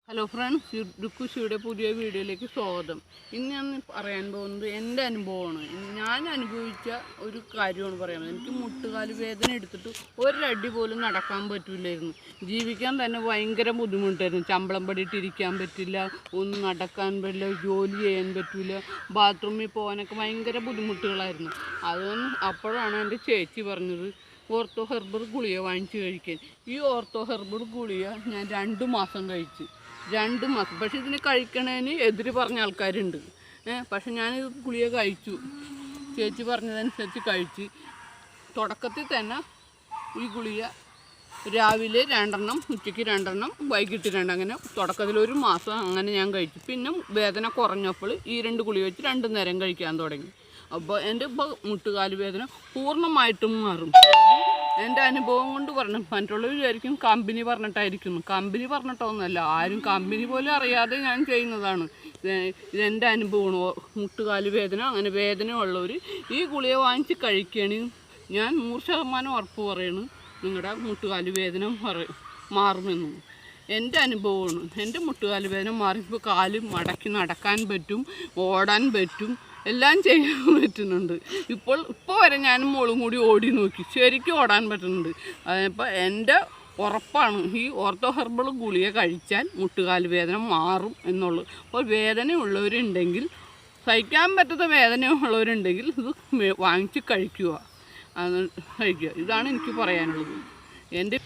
Hello friends, രുക്കുഷിയുടെ പുതിയ വീഡിയോയിലേക്ക് സ്വാഗതം. ഇന്ന് ഞാൻ പറയാൻ പോകുന്നത് എൻ്റെ അനുഭവമാണ്. ഞാൻ അനുഭവിച്ച ഒരു കാര്യമാണ് പറയുന്നത്. എനിക്ക് മുട്ടുകാല് വേദന എടുത്തിട്ട് ഒരടി പോലും നടക്കാൻ പറ്റില്ലായിരുന്നു. ജീവിക്കാൻ തന്നെ ഭയങ്കര ബുദ്ധിമുട്ടായിരുന്നു. ചമ്പളം പടിയിട്ടിരിക്കാൻ പറ്റില്ല, ഒന്നും നടക്കാൻ പറ്റില്ല, ജോലി ചെയ്യാൻ പറ്റില്ല, ബാത്റൂമിൽ പോകാനൊക്കെ ഭയങ്കര ബുദ്ധിമുട്ടുകളായിരുന്നു. അപ്പോഴാണ് എൻ്റെ ചേച്ചി പറഞ്ഞത് ഓർത്തോ ഹെർബൽ ഗുളിക വാങ്ങിച്ച് കഴിക്കാൻ. ഈ ഓർത്തോ ഹെർബൽ ഗുളിക ഞാൻ 2 മാസം കഴിച്ച്. 2 മാസം. പക്ഷെ ഇതിന് കഴിക്കണതിന് എതിര് പറഞ്ഞ ആൾക്കാരുണ്ട്. പക്ഷെ ഞാനിത് ഗുളിക കഴിച്ചു. ചേച്ചി പറഞ്ഞതനുസരിച്ച് കഴിച്ച്. തുടക്കത്തിൽ തന്നെ ഈ ഗുളിക രാവിലെ 2 ഉച്ചയ്ക്ക് 2 വൈകിട്ട് 2 അങ്ങനെ തുടക്കത്തിൽ 1 മാസം അങ്ങനെ ഞാൻ കഴിച്ചു. പിന്നെ വേദന കുറഞ്ഞപ്പോൾ ഈ 2 ഗുളിക വെച്ച് 2 നേരം കഴിക്കാൻ തുടങ്ങി. അപ്പോൾ എൻ്റെ ഇപ്പോൾ മുട്ടുകാല് വേദന പൂർണ്ണമായിട്ടും മാറും. എൻ്റെ അനുഭവം കൊണ്ട് പറഞ്ഞു. മറ്റുള്ളവർ വിചാരിക്കും കമ്പനി പറഞ്ഞിട്ടായിരിക്കുന്നു. കമ്പനി പറഞ്ഞിട്ടൊന്നുമല്ല, ആരും കമ്പനി പോലും അറിയാതെ ഞാൻ ചെയ്യുന്നതാണ്. ഇതെൻ്റെ അനുഭവമാണ്. മുട്ടുകാല് വേദന അങ്ങനെ വേദന ഉള്ളവർ ഈ ഗുളിക വാങ്ങിച്ച് കഴിക്കുകയാണെങ്കിൽ ഞാൻ 100% ഉറപ്പ് പറയുന്നു, നിങ്ങളുടെ മുട്ടുകാല് വേദന മാറുമെന്നും. എൻ്റെ അനുഭവമാണ്. എൻ്റെ മുട്ടുകാല് വേദന മാറി. ഇപ്പോൾ കാല് മടക്കി നടക്കാൻ പറ്റും, ഓടാൻ പറ്റും, എല്ലാം ചെയ്യാൻ പറ്റുന്നുണ്ട്. ഇപ്പോൾ വരെ ഞാനും മോളും കൂടി ഓടി നോക്കി, ശരിക്കും ഓടാൻ പറ്റുന്നുണ്ട്. അപ്പോൾ എൻ്റെ ഉറപ്പാണ്, ഈ ഓർത്തോ ഹെർബൽ ഗുളിക കഴിച്ചാൽ മുട്ടുകാല് വേദന മാറും എന്നുള്ളത്. അപ്പോൾ വേദനയുള്ളവരുണ്ടെങ്കിൽ, സഹിക്കാൻ പറ്റാത്ത വേദനയുള്ളവരുണ്ടെങ്കിൽ ഇത് വാങ്ങിച്ച് കഴിക്കുക. ഇതാണ് എനിക്ക് പറയാനുള്ളത്. എൻ്റെ